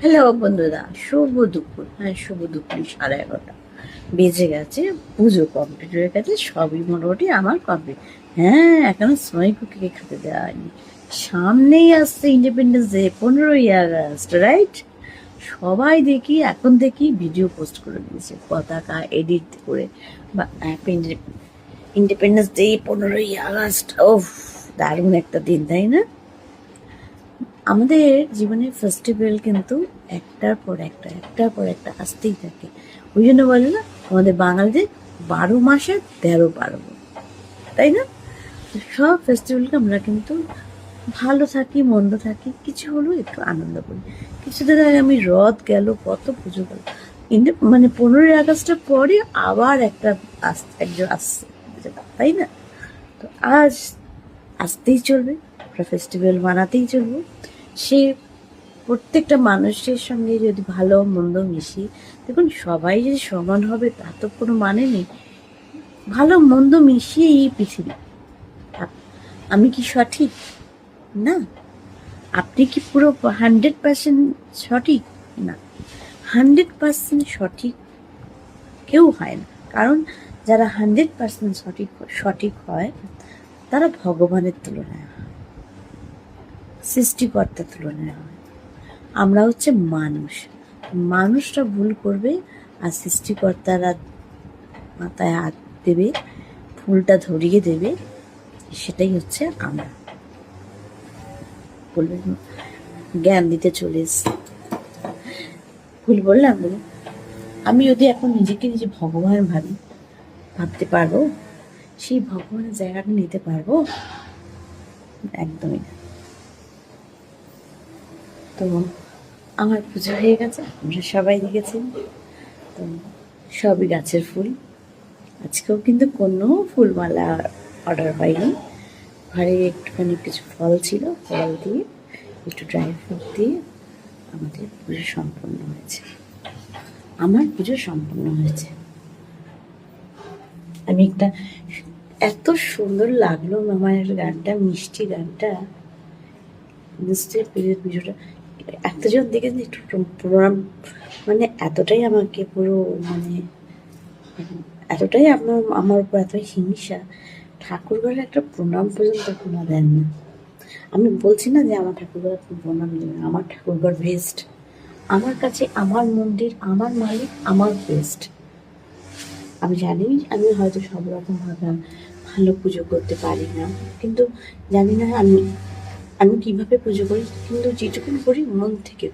Hello বন্ধুরা, শুভ দুপুর। হ্যাঁ, শুভ দুপুর 11:30 বেজে গেছে। পুজো কমপ্লিট হয়ে গেছে, সবই মোটামুটি আমার কমপ্লিট। হ্যাঁ, এখনো সৈকুকে খেতে দেওয়া হয়নি। সামনেই আসছে ইন্ডিপেন্ডেন্স ডে, 15ই আগস্ট, রাইট? সবাই দেখি এখন দেখি ভিডিও পোস্ট করে দিয়েছে পতাকা এডিট করে, বা ইন্ডিপেন্ডেন্স ডে, 15ই আগস্ট। ওফ, দারুণ একটা দিন, তাই না? আমাদের জীবনের ফেস্টিভ্যাল কিন্তু একটার পর একটা একটার পর একটা আসতেই থাকে। ওই জন্য বলে না, আমাদের বাঙালিদের 12 মাসে 13 পার্বণ, তাই না? সব ফেস্টিভ্যালকে আমরা কিন্তু ভালো থাকি, মন্দ থাকি, কিছু হলেও একটু আনন্দ করি। কিছুদিন আগে আমি রথ গেল, কত পুজো গেল, মানে 15ই আগস্টের পরে আবার একটা একজন আসছে, তাই না? তো আজ আসতেই চলবে, আমরা ফেস্টিভ্যাল মানাতেই চলবো। সে প্রত্যেকটা মানুষের সঙ্গে যদি ভালো মন্দ মিশি, দেখুন সবাই যে সমান হবে তা তো কোনো মানে নেই। ভালো মন্দ মিশিয়ে এই পৃথিবী। আমি কি সঠিক? না। আপনি কি পুরো 100% সঠিক? না। 100% সঠিক কেউ হয় না, কারণ যারা 100% সঠিক সঠিক হয় তারা ভগবানের তুলনায় হয়, সৃষ্টিকর্তার তুলনায় হয়। আমরা হচ্ছে মানুষ, মানুষরা ভুল করবে, আর সৃষ্টিকর্তারা মাথায় হাত দেবে, ফুলটা ধরিয়ে দেবে, সেটাই হচ্ছে আমরা। বলবেন জ্ঞান দিতে চলে এসছি, ভুল বললাম? বলে আমি যদি এখন নিজেকে নিজে ভগবান ভাবি, ভাবতে পারবো? সেই ভগবানের জায়গাটা নিতে পারবো? একদমই না। তো আমার পুজো হয়ে গেছে, আমরা সবাই দেখেছি। তো সবই গাছের ফুল। আজকেও কিন্তু কোনো ফুলমালা অর্ডার পাইনি। ঘরে একটুখানি কিছু ফল ছিল, ফল দিয়ে একটু ড্রাই ফ্রুট দিয়ে আমাদের পুজো সম্পন্ন হয়েছে। আমার পুজো সম্পন্ন হয়েছে। আমি একটা, এত সুন্দর লাগলো মামায়ের গানটা, মিষ্টি গানটা, নিশ্চয়ই পুজোটা এতজন দেখে একটু প্রণাম, মানে এতটাই আমাকে পুরো, মানে এতটাই আমার আমার উপর এত হিংসা, ঠাকুরঘরে একটা প্রণাম পর্যন্ত কোনো দেন না। আমি বলছি না যে আমার ঠাকুরঘর আপনি প্রণাম দেবেন, আমার ঠাকুরঘর বেস্ট। আমার কাছে আমার মন্দির, আমার মালিক, আমার বেস্ট। আমি জানি আমি হয়তো সব রকম ভাবে ভালো পুজো করতে পারি না, কিন্তু জানি না আমি আমি কিভাবে পুজো করি, কিন্তু যেটুকু করি মন থেকে